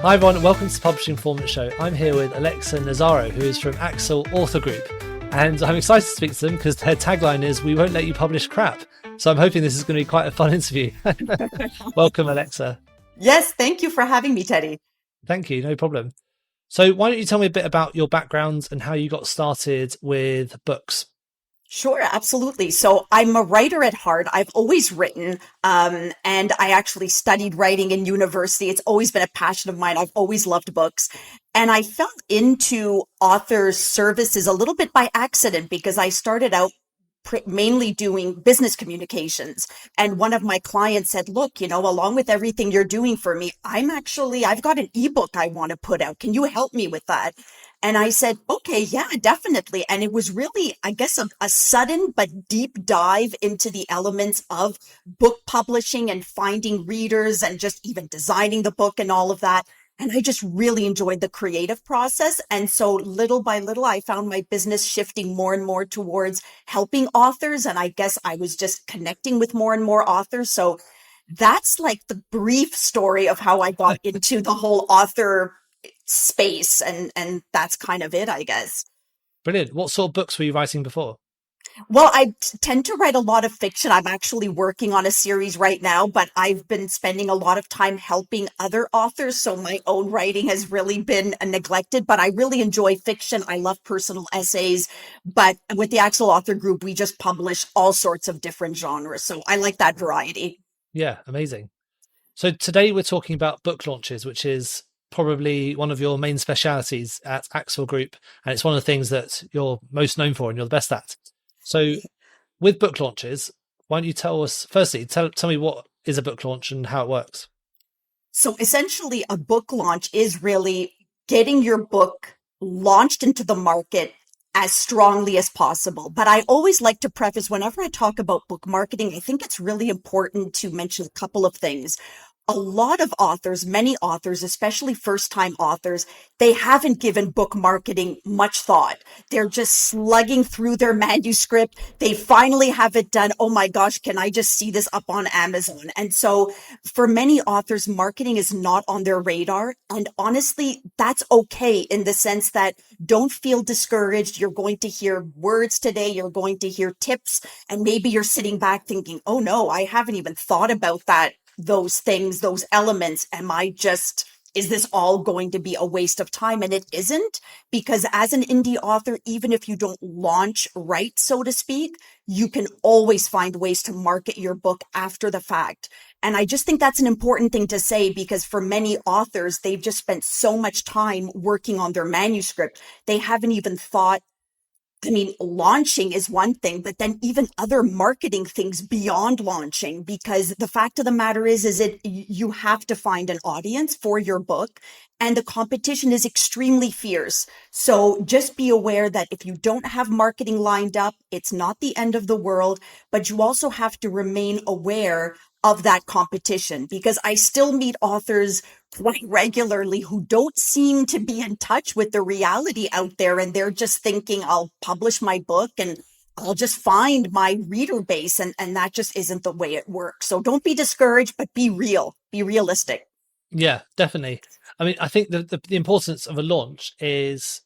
Hi everyone, welcome to the Publishing Performance Show. I'm here with Alexa and Nazzaro, who is from Axel Author Group. And I'm excited to speak to them because their tagline is, "We won't let you publish crap." So I'm hoping this is going to be quite a fun interview. Welcome, Alexa. Yes, thank you for having me, Teddy. Thank you, no problem. So why don't you tell me a bit about your background and how you got started with books? Sure, absolutely. So I'm a writer at heart. I've always written, and I actually studied writing in university. It's always been a passion of mine. I've always loved books. And I fell into author services a little bit by accident because I started out mainly doing business communications. And one of my clients said, look, along with everything you're doing for me, I've got an ebook I want to put out. Can you help me with that? And I said, okay, yeah, definitely. And it was really, I guess, a sudden but deep dive into the elements of book publishing and finding readers and just even designing the book and all of that. And I just really enjoyed the creative process. And so little by little, I found my business shifting more and more towards helping authors. And I guess I was just connecting with more and more authors. So that's like the brief story of how I got into the whole author space. And that's kind of it, I guess. Brilliant. What sort of books were you writing before? Well, I tend to write a lot of fiction. I'm actually working on a series right now, but I've been spending a lot of time helping other authors. So my own writing has really been neglected, but I really enjoy fiction. I love personal essays. But with the Axel Author Group, we just publish all sorts of different genres. So I like that variety. Yeah, amazing. So today we're talking about book launches, which is probably one of your main specialities at Axel Group. And it's one of the things that you're most known for and you're the best at. So with book launches, why don't you tell us, firstly, tell me what is a book launch and how it works? So essentially, a book launch is really getting your book launched into the market as strongly as possible. But I always like to preface whenever I talk about book marketing, I think it's really important to mention a couple of things. A lot of authors, many authors, especially first-time authors, they haven't given book marketing much thought. They're just slugging through their manuscript. They finally have it done. Oh my gosh, can I just see this up on Amazon? And so for many authors, marketing is not on their radar. And honestly, that's okay in the sense that don't feel discouraged. You're going to hear words today. You're going to hear tips. And maybe you're sitting back thinking, oh no, I haven't even thought about that. Those things, those elements, is this all going to be a waste of time? And it isn't, because as an indie author, even if you don't launch right, so to speak, you can always find ways to market your book after the fact. And I just think that's an important thing to say, because for many authors, they've just spent so much time working on their manuscript. They haven't even thought, launching is one thing, but then even other marketing things beyond launching, because the fact of the matter is you have to find an audience for your book, and the competition is extremely fierce. So just be aware that if you don't have marketing lined up, it's not the end of the world, but you also have to remain aware of that competition, because I still meet authors quite regularly who don't seem to be in touch with the reality out there. And they're just thinking, I'll publish my book and I'll just find my reader base. And that just isn't the way it works. So don't be discouraged, but be real, be realistic. Yeah, definitely. I think the importance of a launch is,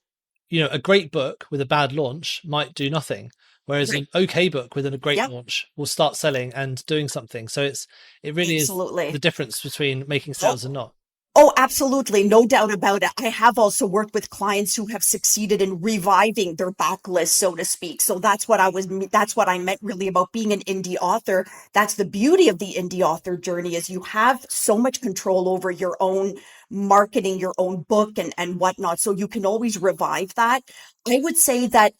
a great book with a bad launch might do nothing. Whereas an okay book with a great launch will start selling and doing something. So it really Absolutely. is the difference between making sales and not. Oh, absolutely. No doubt about it. I have also worked with clients who have succeeded in reviving their backlist, so to speak. So that's what I meant really about being an indie author. That's the beauty of the indie author journey, is you have so much control over your own marketing, your own book and whatnot. So you can always revive that. I would say that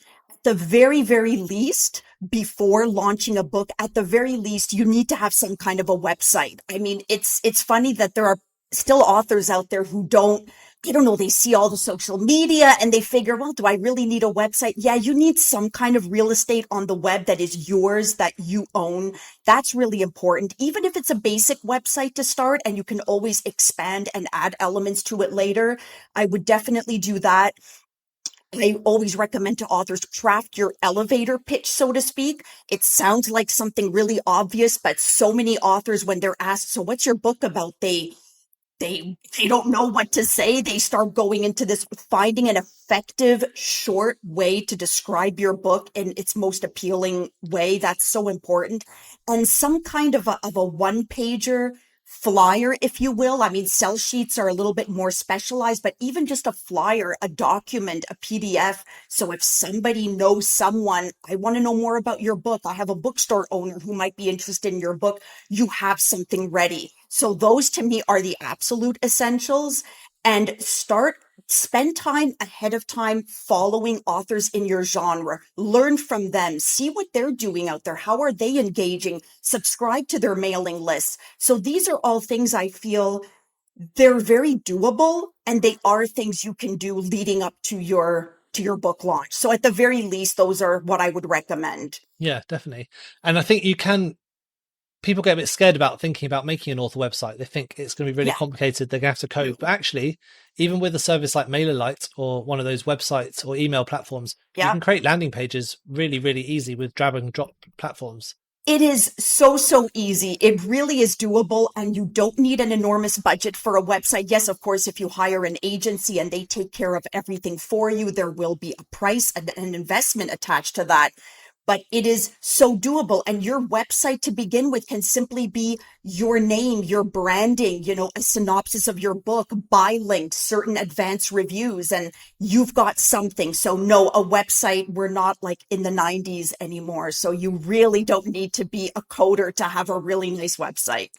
the very, very least, before launching a book, at the very least, you need to have some kind of a website. It's funny that there are still authors out there who they see all the social media and they figure, well, do I really need a website? Yeah, you need some kind of real estate on the web that is yours, that you own. That's really important. Even if it's a basic website to start and you can always expand and add elements to it later, I would definitely do that. I always recommend to authors, craft your elevator pitch, so to speak. It sounds like something really obvious, but so many authors, when they're asked, so what's your book about? They they don't know what to say. They start going into this, finding an effective, short way to describe your book in its most appealing way. That's so important. And some kind of a one pager flyer, if you will. I mean, sell sheets are a little bit more specialized, but even just a flyer, a document, a PDF. So if somebody knows someone, I want to know more about your book. I have a bookstore owner who might be interested in your book. You have something ready. So those to me are the absolute essentials. And spend time ahead of time following authors in your genre. Learn from them. See what they're doing out there. How are they engaging? Subscribe to their mailing lists. So these are all things I feel they're very doable, and they are things you can do leading up to your book launch. So at the very least, those are what I would recommend. Yeah, definitely. And I think people get a bit scared about thinking about making an author website. They think it's going to be really Yeah. complicated. They're going to have to code. But actually, even with a service like MailerLite or one of those websites or email platforms, you Yeah. can create landing pages really, really easy with drag and drop platforms. It is so easy. It really is doable, and you don't need an enormous budget for a website. Yes, of course, if you hire an agency and they take care of everything for you, there will be a price and an investment attached to that. But it is so doable. And your website to begin with can simply be your name, your branding, a synopsis of your book, by links, certain advanced reviews, and you've got something. So no, a website, we're not like in the 90s anymore. So you really don't need to be a coder to have a really nice website.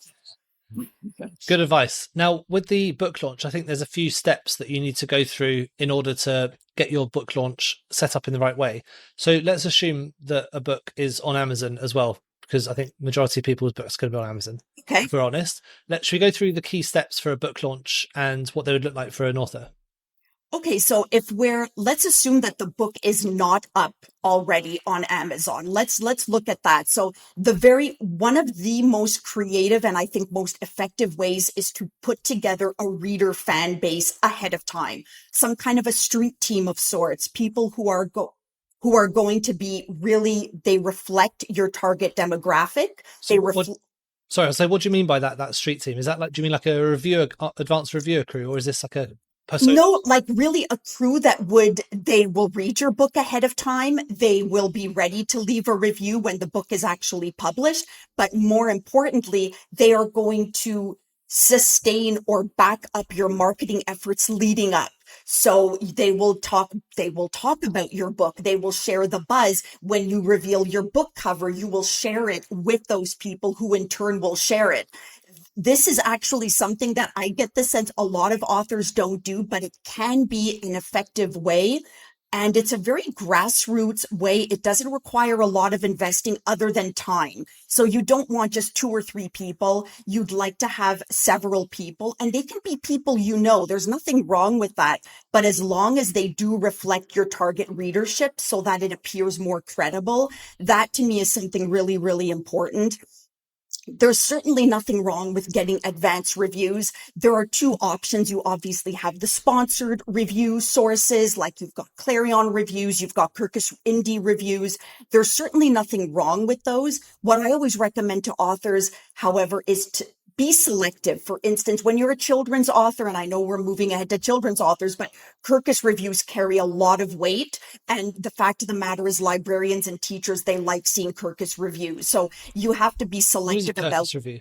Good advice. Now, with the book launch, I think there's a few steps that you need to go through in order to get your book launch set up in the right way. So let's assume that a book is on Amazon as well, because I think majority of people's books are going to be on Amazon. Okay. If we're honest, should we go through the key steps for a book launch and what they would look like for an author? Okay, so let's assume that the book is not up already on Amazon. Let's look at that. So one of the most creative and I think most effective ways is to put together a reader fan base ahead of time. Some kind of a street team of sorts, people who are going to be they reflect your target demographic. Sorry, I'll say, what do you mean by that street team? Is that do you mean like a advanced reviewer crew, or is this like a persona? No, like really a crew they will read your book ahead of time. They will be ready to leave a review when the book is actually published. But more importantly, they are going to sustain or back up your marketing efforts leading up. So they will talk about your book. They will share the buzz. When you reveal your book cover, you will share it with those people who in turn will share it. This is actually something that I get the sense a lot of authors don't do, but it can be an effective way. And it's a very grassroots way. It doesn't require a lot of investing other than time. So you don't want just 2 or 3 people. You'd like to have several people, and they can be people There's nothing wrong with that. But as long as they do reflect your target readership so that it appears more credible, that to me is something really, really important. There's certainly nothing wrong with getting advanced reviews. There are 2 options. You obviously have the sponsored review sources, like you've got Clarion reviews, you've got Kirkus Indie reviews. There's certainly nothing wrong with those. What I always recommend to authors, however, is to be selective. For instance, when you're a children's author, and I know we're moving ahead to children's authors, but Kirkus reviews carry a lot of weight. And the fact of the matter is librarians and teachers, they like seeing Kirkus reviews. So you have to be selective about review.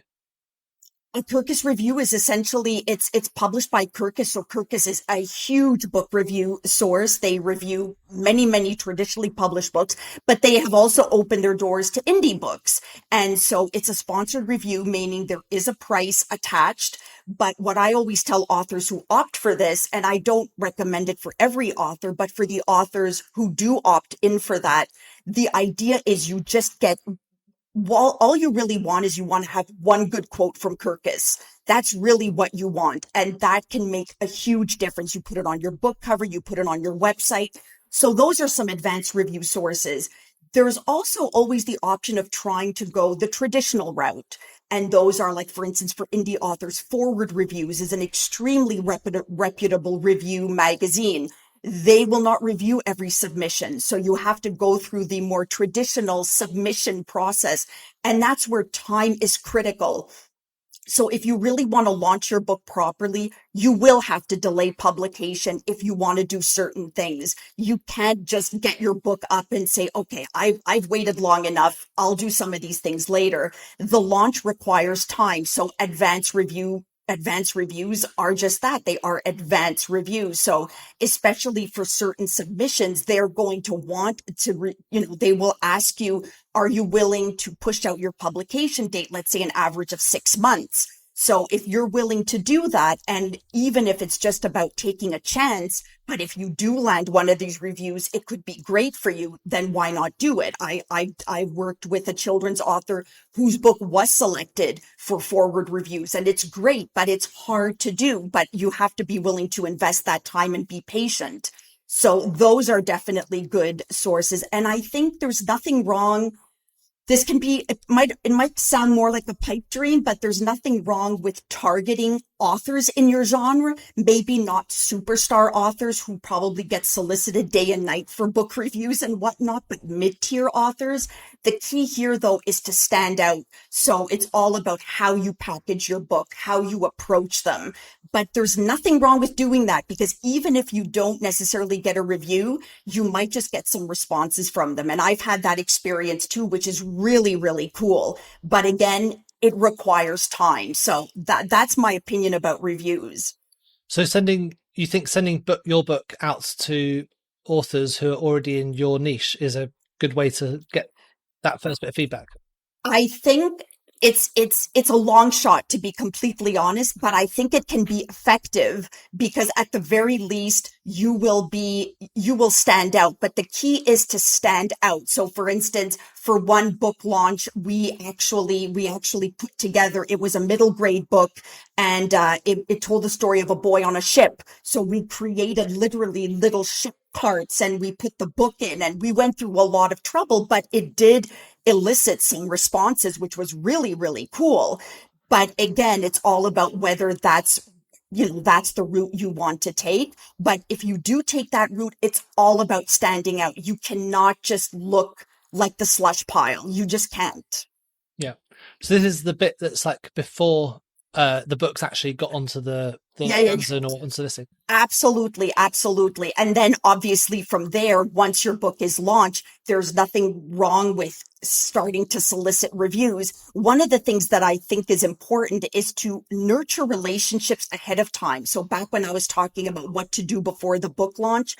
A Kirkus review is essentially, it's published by Kirkus. So Kirkus is a huge book review source. They review many traditionally published books, but they have also opened their doors to indie books. And so it's a sponsored review, meaning there is a price attached. But what I always tell authors who opt for this, and I don't recommend it for every author, but for the authors who do opt in for that, the idea is you just get all you really want is you want to have one good quote from Kirkus. That's really what you want. And that can make a huge difference. You put it on your book cover, you put it on your website. So those are some advanced review sources. There's also always the option of trying to go the traditional route. And those are like, for instance, for indie authors, Forward Reviews is an extremely reputable review magazine. They will not review every submission. So you have to go through the more traditional submission process. And that's where time is critical. So if you really want to launch your book properly, you will have to delay publication if you want to do certain things. You can't just get your book up and say, okay, I've waited long enough. I'll do some of these things later. The launch requires time. So advanced reviews are just that. They are advanced reviews. So especially for certain submissions, they're going to want to, they will ask you, are you willing to push out your publication date? Let's say an average of 6 months. So if you're willing to do that, and even if it's just about taking a chance, but if you do land one of these reviews, it could be great for you, then why not do it? I worked with a children's author whose book was selected for forward reviews, and it's great, but it's hard to do, but you have to be willing to invest that time and be patient. So those are definitely good sources. And I think there's nothing wrong. This can be, it might sound more like a pipe dream, but there's nothing wrong with targeting authors in your genre, maybe not superstar authors who probably get solicited day and night for book reviews and whatnot, but mid-tier authors. The key here, though, is to stand out. So it's all about how you package your book, how you approach them. But there's nothing wrong with doing that, because even if you don't necessarily get a review, you might just get some responses from them. And I've had that experience too, which is really, really cool. But again, it requires time. So that's my opinion about reviews. So you think sending your book out to authors who are already in your niche is a good way to get that first bit of feedback? I think it's a long shot, to be completely honest, but I think it can be effective, because at the very least you will stand out. But the key is to stand out. So for instance, for one book launch, we actually put together, it was a middle grade book, and it told the story of a boy on a ship. So we created literally little ship carts, and we put the book in, and we went through a lot of trouble, but it did elicit some responses, which was really, really cool. But again, it's all about whether that's the route you want to take. But if you do take that route, it's all about standing out. You cannot just look like the slush pile. You just can't. Yeah. So this is the bit that's like before the books actually got onto the Amazon or onto listing. Absolutely, absolutely. And then obviously from there, once your book is launched, there's nothing wrong with starting to solicit reviews. One of the things that I think is important is to nurture relationships ahead of time. So back when I was talking about what to do before the book launch,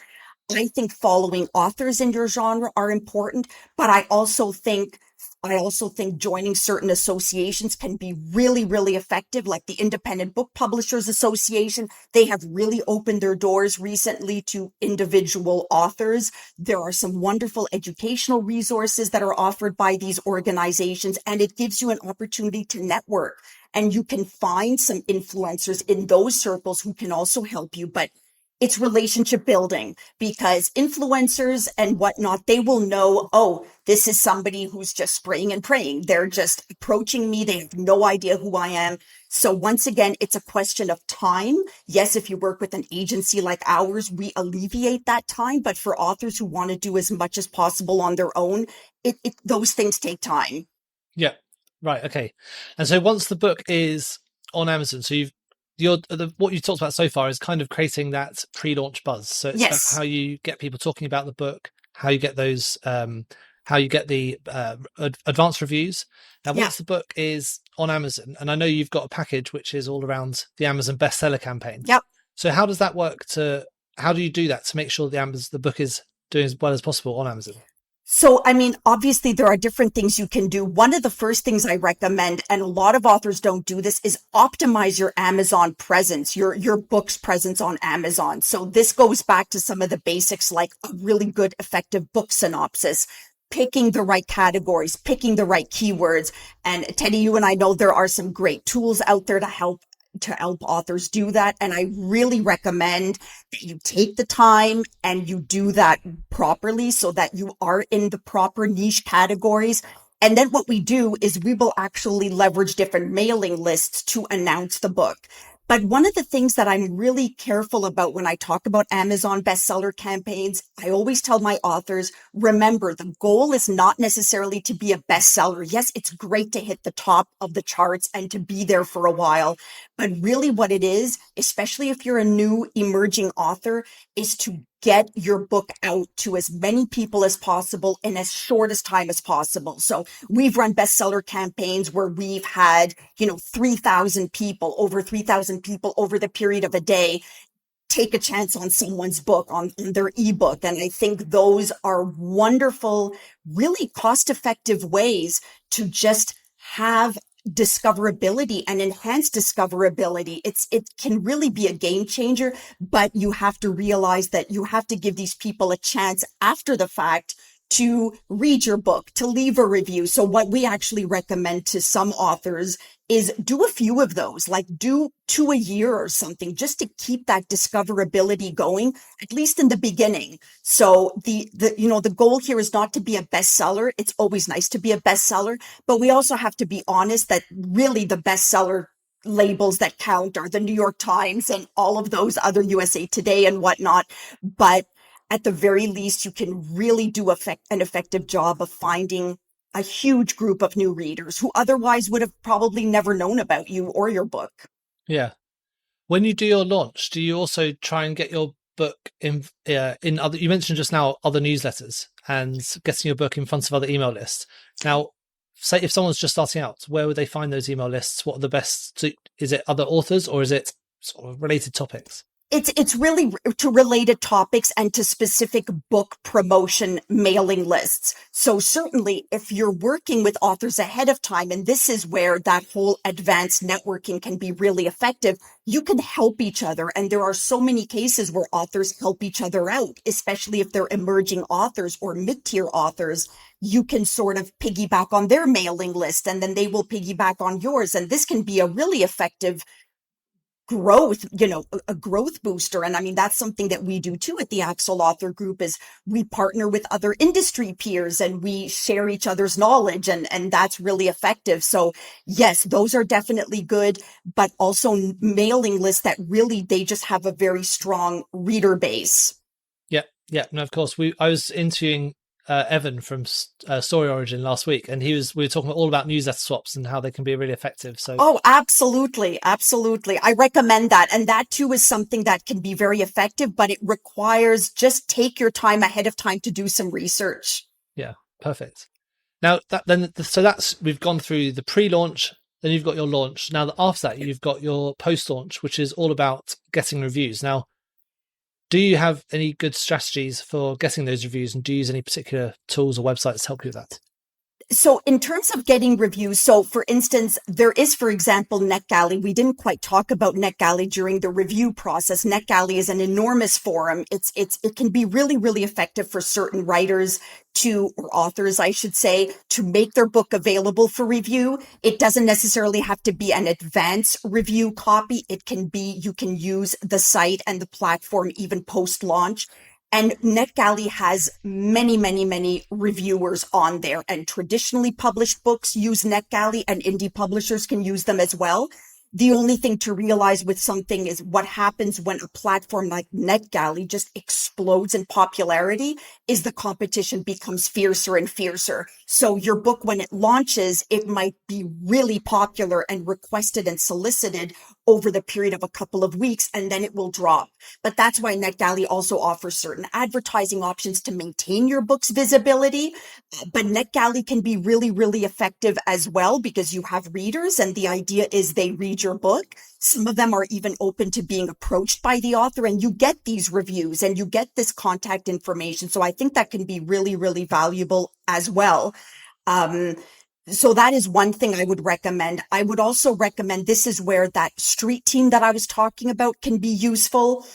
I think following authors in your genre are important, but I also think joining certain associations can be really, really effective, like the Independent Book Publishers Association. They have really opened their doors recently to individual authors. There are some wonderful educational resources that are offered by these organizations, and it gives you an opportunity to network. And you can find some influencers in those circles who can also help you. But it's relationship building, because influencers and whatnot, they will know, oh, this is somebody who's just spraying and praying. They're just approaching me. They have no idea who I am. So once again, it's a question of time. Yes, if you work with an agency like ours, we alleviate that time. But for authors who want to do as much as possible on their own, those things take time. Yeah. Right. Okay. And so once the book is on Amazon, so what you've talked about so far is kind of creating that pre-launch buzz. So it's about how you get people talking about the book, how you get those, how you get the advanced reviews. Now, once the book is on Amazon, and I know you've got a package which is all around the Amazon bestseller campaign. Yep. So how does that work? How do you do that to make sure the book is doing as well as possible on Amazon? So, I mean, obviously there are different things you can do. One of the first things I recommend, and a lot of authors don't do this, is optimize your Amazon presence, your book's presence on Amazon. So this goes back to some of the basics, like a really good, effective book synopsis, picking the right categories, picking the right keywords. And Teddy, you and I know there are some great tools out there to help authors do that. And I really recommend that you take the time and you do that properly, so that you are in the proper niche categories. And then what we do is we will actually leverage different mailing lists to announce the book. But one of the things that I'm really careful about when I talk about Amazon bestseller campaigns, I always tell my authors, remember, the goal is not necessarily to be a bestseller. Yes, it's great to hit the top of the charts and to be there for a while. But really what it is, especially if you're a new emerging author, is to get your book out to as many people as possible in as short as time as possible. So we've run bestseller campaigns where we've had, 3,000 people, over 3,000 people over the period of a day take a chance on someone's book, on their ebook. And I think those are wonderful, really cost-effective ways to just have discoverability and enhance discoverability. It can really be a game changer, but you have to realize that you have to give these people a chance after the fact to read your book, to leave a review. So what we actually recommend to some authors is do a few of those, like do 2 a year or something, just to keep that discoverability going, at least in the beginning. So the goal here is not to be a bestseller. It's always nice to be a bestseller, but we also have to be honest that really the bestseller labels that count are the New York Times and all of those other USA Today and whatnot. But at the very least, you can really do an effective job of finding a huge group of new readers who otherwise would have probably never known about you or your book. Yeah. When you do your launch, do you also try and get your book in other, you mentioned just now, other newsletters and getting your book in front of other email lists. Now, say if someone's just starting out, where would they find those email lists? What are the best? Is it other authors or is it sort of related topics? It's really to related topics and to specific book promotion mailing lists. So certainly if you're working with authors ahead of time, and this is where that whole advanced networking can be really effective, you can help each other. And there are so many cases where authors help each other out, especially if they're emerging authors or mid-tier authors. You can sort of piggyback on their mailing list and then they will piggyback on yours. And this can be a really effective growth, a growth booster. And I mean, that's something that we do too at the Axel Author Group is we partner with other industry peers and we share each other's knowledge and that's really effective. So yes, those are definitely good, but also mailing lists that really, they just have a very strong reader base. Yeah. Yeah. No, of course. I was interviewing Evan from Story Origin last week, and we were talking all about newsletter swaps and how they can be really effective. So, absolutely, absolutely, I recommend that, and that too is something that can be very effective. But it requires just take your time ahead of time to do some research. Yeah, perfect. Now we've gone through the pre-launch. Then you've got your launch. Now after that, you've got your post-launch, which is all about getting reviews. Now, do you have any good strategies for getting those reviews, and do you use any particular tools or websites to help you with that? So in terms of getting reviews, so for instance, there is, for example, NetGalley. We didn't quite talk about NetGalley during the review process. NetGalley is an enormous forum. It can be really, really effective for certain writers or authors, I should say, to make their book available for review. It doesn't necessarily have to be an advanced review copy. It can be, you can use the site and the platform even post-launch. And NetGalley has many, many, many reviewers on there, and traditionally published books use NetGalley and indie publishers can use them as well. The only thing to realize with something is what happens when a platform like NetGalley just explodes in popularity is the competition becomes fiercer and fiercer. So your book, when it launches, it might be really popular and requested and solicited over the period of a couple of weeks, and then it will drop. But that's why NetGalley also offers certain advertising options to maintain your book's visibility. But NetGalley can be really, really effective as well because you have readers, and the idea is they read your book. Some of them are even open to being approached by the author, and you get these reviews and you get this contact information. So I think that can be really, really valuable as well. So that is one thing I would recommend. I would also recommend, this is where that street team that I was talking about can be useful,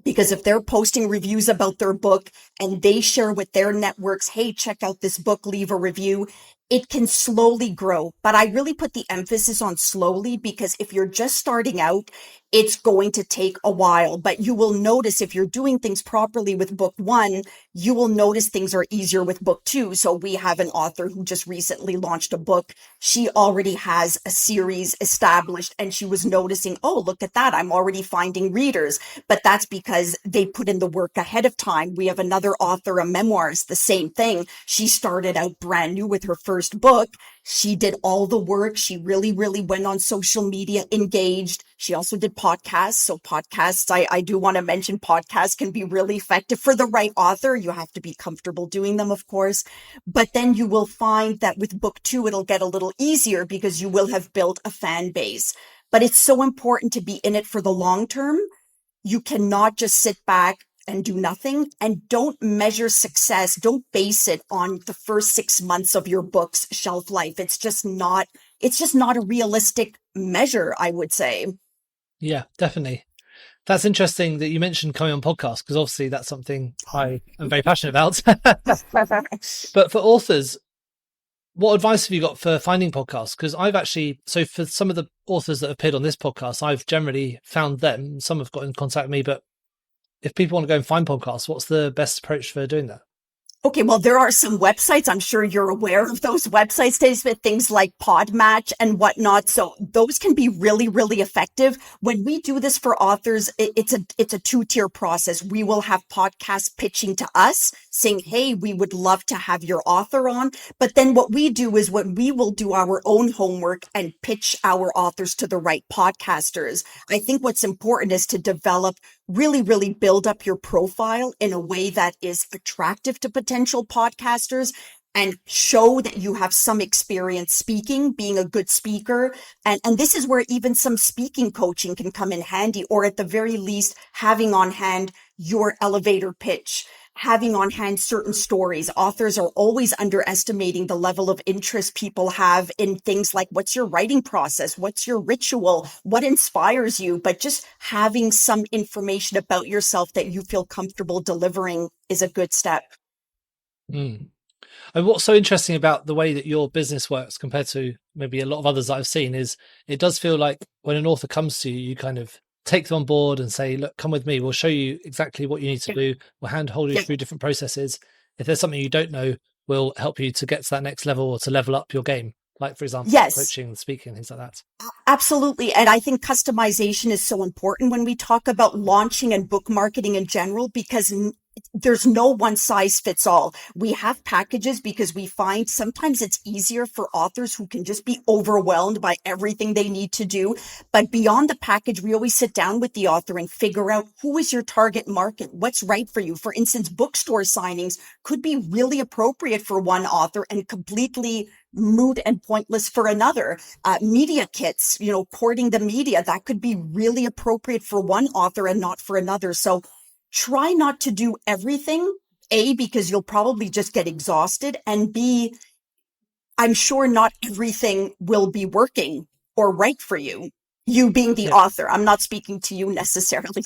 because if they're posting reviews about their book and they share with their networks, hey, check out this book, leave a review, it can slowly grow, but I really put the emphasis on slowly because if you're just starting out, it's going to take a while. But you will notice if you're doing things properly with book one, you will notice things are easier with book two. So we have an author who just recently launched a book. She already has a series established and she was noticing, oh, look at that. I'm already finding readers. But that's because they put in the work ahead of time. We have another author, a memoirist, the same thing. She started out brand new with her first book. She did all the work. She really, really went on social media, engaged. She also did podcasts. So podcasts, I do want to mention podcasts can be really effective for the right author. You have to be comfortable doing them, of course. But then you will find that with book two, it'll get a little easier because you will have built a fan base. But it's so important to be in it for the long term. You cannot just sit back and do nothing, and don't measure success. Don't base it on the first 6 months of your book's shelf life. It's just not a realistic measure, I would say. Yeah, definitely. That's interesting that you mentioned coming on podcasts, because obviously that's something I am very passionate about. But for authors, what advice have you got for finding podcasts? Because so for some of the authors that have appeared on this podcast, I've generally found them. Some have got in contact with me, but if people want to go and find podcasts, what's the best approach for doing that? Okay, well, there are some websites. I'm sure you're aware of those websites, David, things like Podmatch and whatnot. So those can be really, really effective. When we do this for authors, it's a two-tier process. We will have podcasts pitching to us saying, hey, we would love to have your author on. But then what we do is when we will do our own homework and pitch our authors to the right podcasters. I think what's important is to develop really, really build up your profile in a way that is attractive to potential podcasters and show that you have some experience speaking, being a good speaker. And this is where even some speaking coaching can come in handy, or at the very least, having on hand your elevator pitch, having on hand certain stories. Authors are always underestimating the level of interest people have in things like, what's your writing process? What's your ritual? What inspires you? But just having some information about yourself that you feel comfortable delivering is a good step. Mm. And what's so interesting about the way that your business works compared to maybe a lot of others that I've seen is it does feel like when an author comes to you, you kind of take them on board and say, look, come with me. We'll show you exactly what you need to do. We'll handhold you through different processes. If there's something you don't know, we'll help you to get to that next level or to level up your game. Like, for example, coaching and speaking, things like that. Absolutely. And I think customization is so important when we talk about launching and book marketing in general, because there's no one size fits all. We have packages because we find sometimes it's easier for authors who can just be overwhelmed by everything they need to do. But beyond the package, we always sit down with the author and figure out who is your target market, what's right for you. For instance, bookstore signings could be really appropriate for one author and completely moot and pointless for another. Media kits, courting the media, that could be really appropriate for one author and not for another. So try not to do everything, A, because you'll probably just get exhausted, and B, I'm sure not everything will be working or right for you. You being the author, I'm not speaking to you necessarily.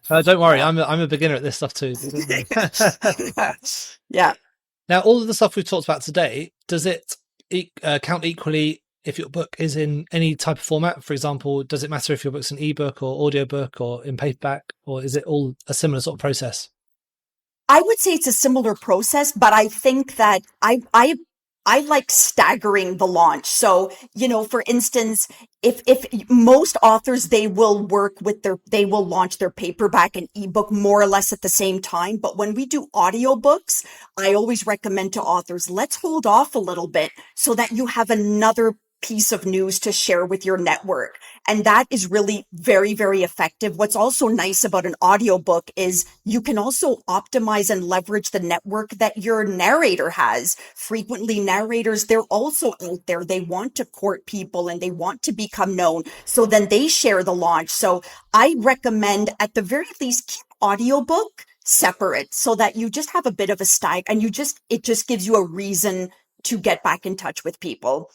Don't worry, I'm a beginner at this stuff too. Yeah. Now, all of the stuff we've talked about today, does it count equally if your book is in any type of format? For example, does it matter if your book's an ebook or audiobook or in paperback, or is it all a similar sort of process? I would say it's a similar process, but I think that I like staggering the launch. So, for instance, if most authors, they will launch their paperback and ebook more or less at the same time. But when we do audiobooks, I always recommend to authors, let's hold off a little bit so that you have another piece of news to share with your network. And that is really very, very effective. What's also nice about an audiobook is you can also optimize and leverage the network that your narrator has. Frequently, narrators, they're also out there. They want to court people and they want to become known. So then they share the launch. So I recommend at the very least keep audiobook separate so that you just have a bit of a stag and it just gives you a reason to get back in touch with people.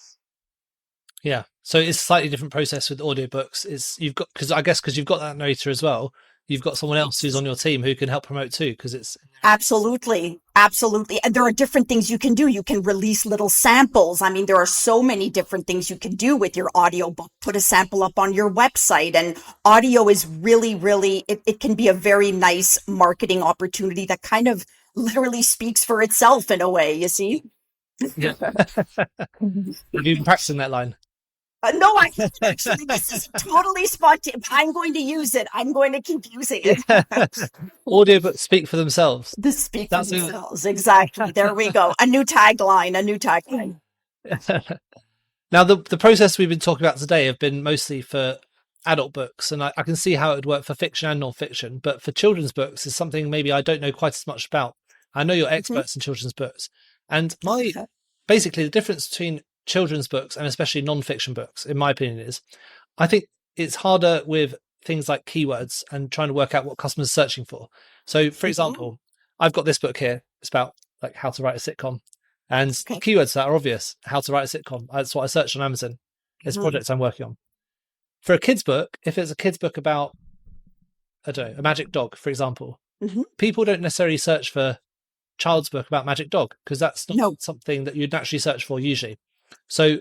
Yeah. So it's a slightly different process with audiobooks. Because you've got that narrator as well. you've got someone else who's on your team who can help promote too, because it's Absolutely. Absolutely. And there are different things you can do. You can release little samples. I mean, there are so many different things you can do with your audiobook. Put a sample up on your website. And audio is really, it can be a very nice marketing opportunity that kind of literally speaks for itself in a way, you see? yeah. Have you been practicing that line? No, I haven't actually. This is totally spontaneous. I'm going to use it. I'm going to keep using it. Audiobooks speak for themselves. The speak for themselves. Exactly. There we go. A new tagline. Now, the process we've been talking about today have been mostly for adult books, and I can see how it would work for fiction and non-fiction, but for children's books is something maybe I don't know quite as much about. I know you're experts in children's books, and basically the difference between children's books and especially non-fiction books, in my opinion, is I think it's harder with things like keywords and trying to work out what customers are searching for. So, for example, I've got this book here. It's about like how to write a sitcom, and keywords that are obvious. How to write a sitcom. That's what I searched on Amazon. It's projects I'm working on. For a kid's book, if it's a kid's book about, I don't know, a magic dog, for example, people don't necessarily search for child's book about magic dog because that's not something that you'd naturally search for usually. So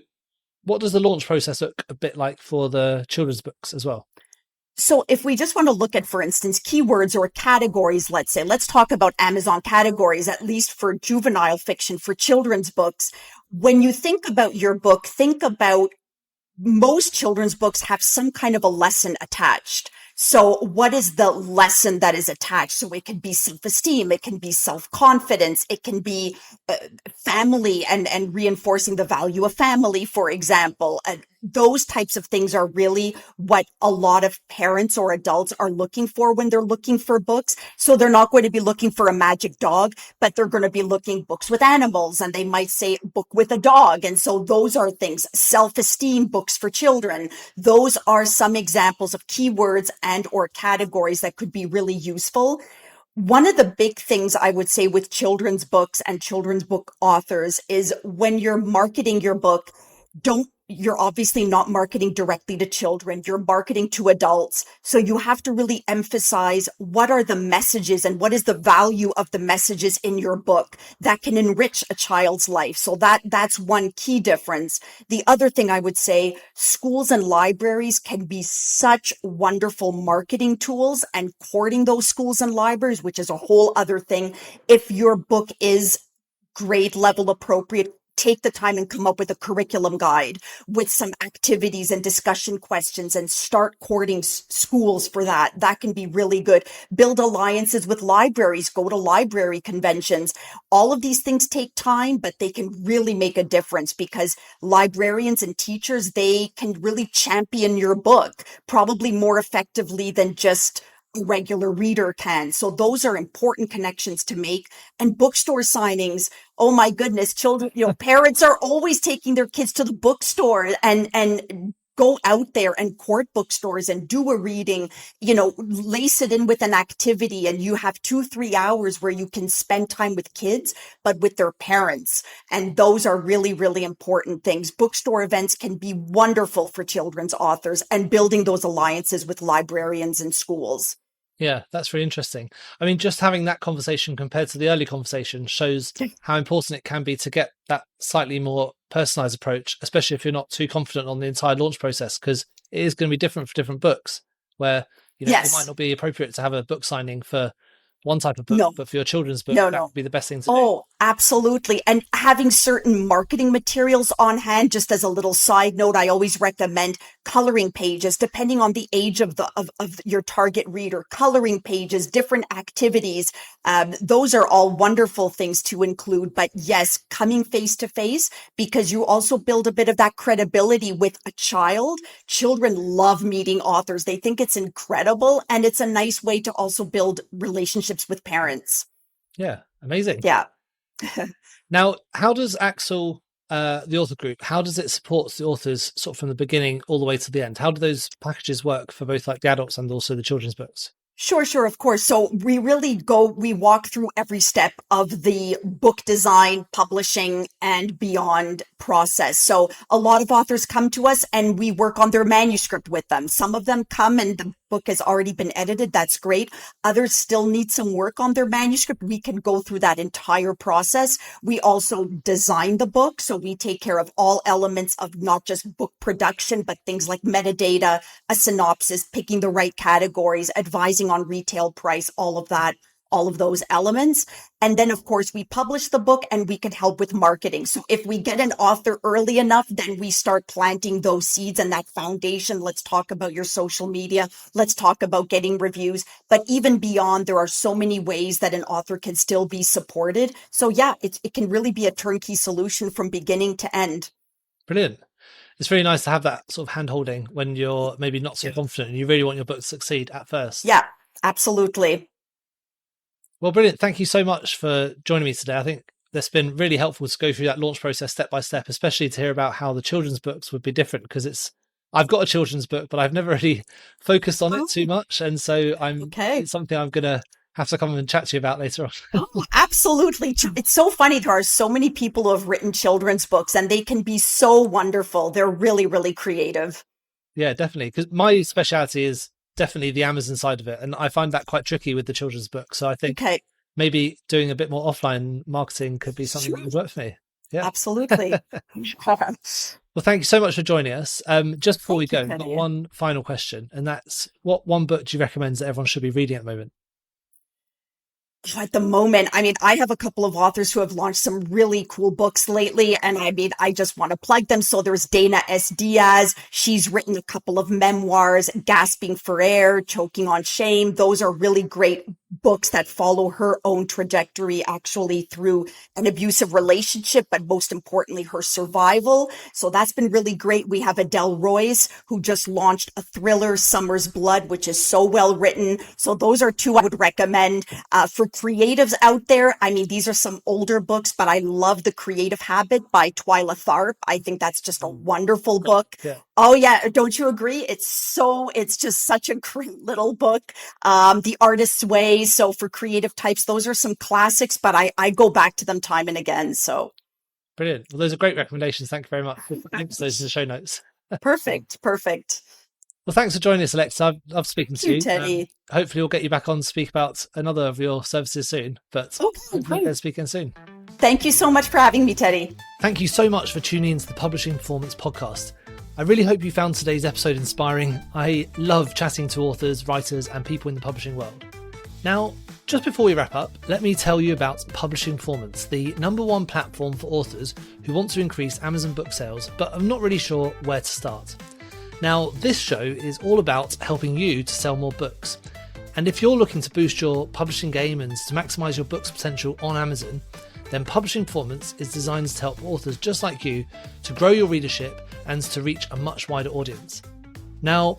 what does the launch process look a bit like for the children's books as well? So if we just want to look at, for instance, keywords or categories, let's talk about Amazon categories, at least for juvenile fiction, for children's books. When you think about your book, think about most children's books have some kind of a lesson attached. So what is the lesson that is attached? So it can be self-esteem, it can be self-confidence, it can be family and reinforcing the value of family, for example. Those types of things are really what a lot of parents or adults are looking for when they're looking for books. So they're not going to be looking for a magic dog, but they're going to be looking books with animals, and they might say book with a dog. And so those are things, self-esteem books for children. Those are some examples of keywords and or categories that could be really useful. One of the big things I would say with children's books and children's book authors is when you're marketing your book, you're obviously not marketing directly to children. You're marketing to adults. So you have to really emphasize what are the messages and what is the value of the messages in your book that can enrich a child's life. So that's one key difference. The other thing I would say, schools and libraries can be such wonderful marketing tools, and courting those schools and libraries, which is a whole other thing. If your book is grade level appropriate, take the time and come up with a curriculum guide with some activities and discussion questions and start courting schools for that. That can be really good. Build alliances with libraries, go to library conventions. All of these things take time, but they can really make a difference because librarians and teachers, they can really champion your book probably more effectively than just a regular reader can. So those are important connections to make. And bookstore signings. Oh my goodness, children, parents are always taking their kids to the bookstore and go out there and court bookstores and do a reading, lace it in with an activity, and you have 2-3 hours where you can spend time with kids, but with their parents. And those are really, really important things. Bookstore events can be wonderful for children's authors, and building those alliances with librarians and schools. Yeah, that's really interesting. I mean, just having that conversation compared to the early conversation shows how important it can be to get that slightly more personalized approach, especially if you're not too confident on the entire launch process, because it is going to be different for different books where, it might not be appropriate to have a book signing for one type of book, but for your children's book, that would be the best thing to do. Oh, absolutely. And having certain marketing materials on hand, just as a little side note, I always recommend coloring pages, depending on the age of your target reader, coloring pages, different activities. Those are all wonderful things to include. But yes, coming face to face, because you also build a bit of that credibility with a child. Children love meeting authors. They think it's incredible. And it's a nice way to also build relationships with parents. Yeah, amazing. Yeah. Now, how does Axel, the author group, how does it support the authors sort of from the beginning all the way to the end? How do those packages work for both like the adults and also the children's books? Sure, of course. So we walk through every step of the book design, publishing, and beyond process. So a lot of authors come to us and we work on their manuscript with them. Some of them come and the book has already been edited, that's great. Others still need some work on their manuscript. We can go through that entire process. We also design the book, so we take care of all elements of not just book production, but things like metadata, a synopsis, picking the right categories, advising on retail price, all of that, all of those elements. And then, of course, we publish the book and we can help with marketing. So if we get an author early enough, then we start planting those seeds and that foundation. Let's talk about your social media. Let's talk about getting reviews. But even beyond, there are so many ways that an author can still be supported. So yeah, it can really be a turnkey solution from beginning to end. Brilliant. It's really nice to have that sort of hand holding when you're maybe not so confident and you really want your book to succeed at first. Yeah, absolutely. Well, brilliant. Thank you so much for joining me today. I think that's been really helpful to go through that launch process step by step, especially to hear about how the children's books would be different, because I've got a children's book, but I've never really focused on it too much. And so it's something I'm going to have to come and chat to you about later on. Oh, absolutely. It's so funny. There are so many people who have written children's books and they can be so wonderful. They're really, really creative. Yeah, definitely. Because my speciality is definitely the Amazon side of it. And I find that quite tricky with the children's book. So I think maybe doing a bit more offline marketing could be something that would work for me. Yeah, absolutely. Well, thank you so much for joining us. Just before we go, I've got one final question, and that's, what one book do you recommend that everyone should be reading at the moment? At the moment, I mean, I have a couple of authors who have launched some really cool books lately, and I mean, I just want to plug them. So there's Dana S. Diaz. She's written a couple of memoirs, Gasping for Air, Choking on Shame. Those are really great books that follow her own trajectory actually through an abusive relationship, but most importantly, her survival. So that's been really great. We have Adele Royce, who just launched a thriller, Summer's Blood, which is so well written. So those are two I would recommend. For creatives out there, I mean, these are some older books, but I love The Creative Habit by Twyla Tharp. I think that's just a wonderful book. Yeah. Oh yeah. Don't you agree? It's just such a great little book. The Artist's Way. So for creative types, those are some classics, but I go back to them time and again. So brilliant. Well, those are great recommendations. Thank you very much. Links those in the show notes. Perfect. Well, thanks for joining us, Alexa. I've loved speaking to you. Teddy. Hopefully we'll get you back on to speak about another of your services soon, but we'll speak again soon. Thank you so much for having me, Teddy. Thank you so much for tuning into the Publishing Performance podcast. I really hope you found today's episode inspiring. I love chatting to authors, writers, and people in the publishing world. Now, just before we wrap up, let me tell you about Publishing Performance, the #1 platform for authors who want to increase Amazon book sales, but are not really sure where to start. Now, this show is all about helping you to sell more books. And if you're looking to boost your publishing game and to maximize your book's potential on Amazon, then Publishing Performance is designed to help authors just like you to grow your readership and to reach a much wider audience. Now,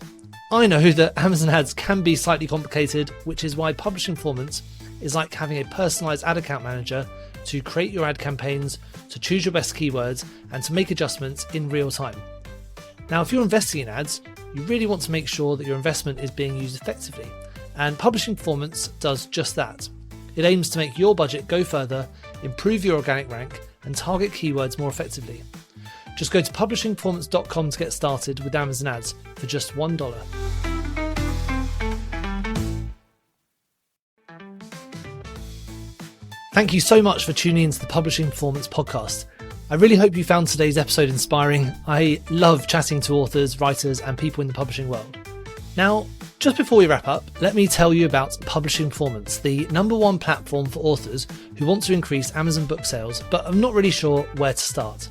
I know that Amazon ads can be slightly complicated, which is why Publishing Performance is like having a personalized ad account manager to create your ad campaigns, to choose your best keywords, and to make adjustments in real time. Now, if you're investing in ads, you really want to make sure that your investment is being used effectively, and Publishing Performance does just that. It aims to make your budget go further, improve your organic rank, and target keywords more effectively. Just go to publishingperformance.com to get started with Amazon ads for just $1. Thank you so much for tuning into the Publishing Performance podcast. I really hope you found today's episode inspiring. I love chatting to authors, writers, and people in the publishing world. Now, just before we wrap up, let me tell you about Publishing Performance, the #1 platform for authors who want to increase Amazon book sales, but are not really sure where to start.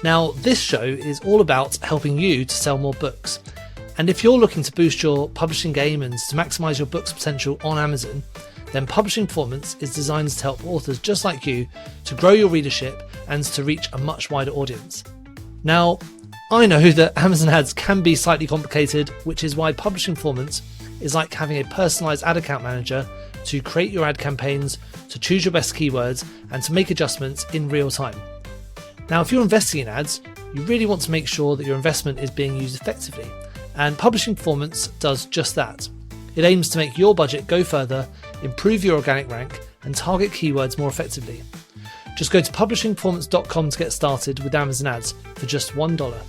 Now, this show is all about helping you to sell more books. And if you're looking to boost your publishing game and to maximize your book's potential on Amazon, then Publishing Performance is designed to help authors just like you to grow your readership and to reach a much wider audience. Now, I know that Amazon ads can be slightly complicated, which is why Publishing Performance is like having a personalized ad account manager to create your ad campaigns, to choose your best keywords, and to make adjustments in real time. Now, if you're investing in ads, you really want to make sure that your investment is being used effectively, and Publishing Performance does just that. It aims to make your budget go further, improve your organic rank, and target keywords more effectively. Just go to publishingperformance.com to get started with Amazon ads for just $1.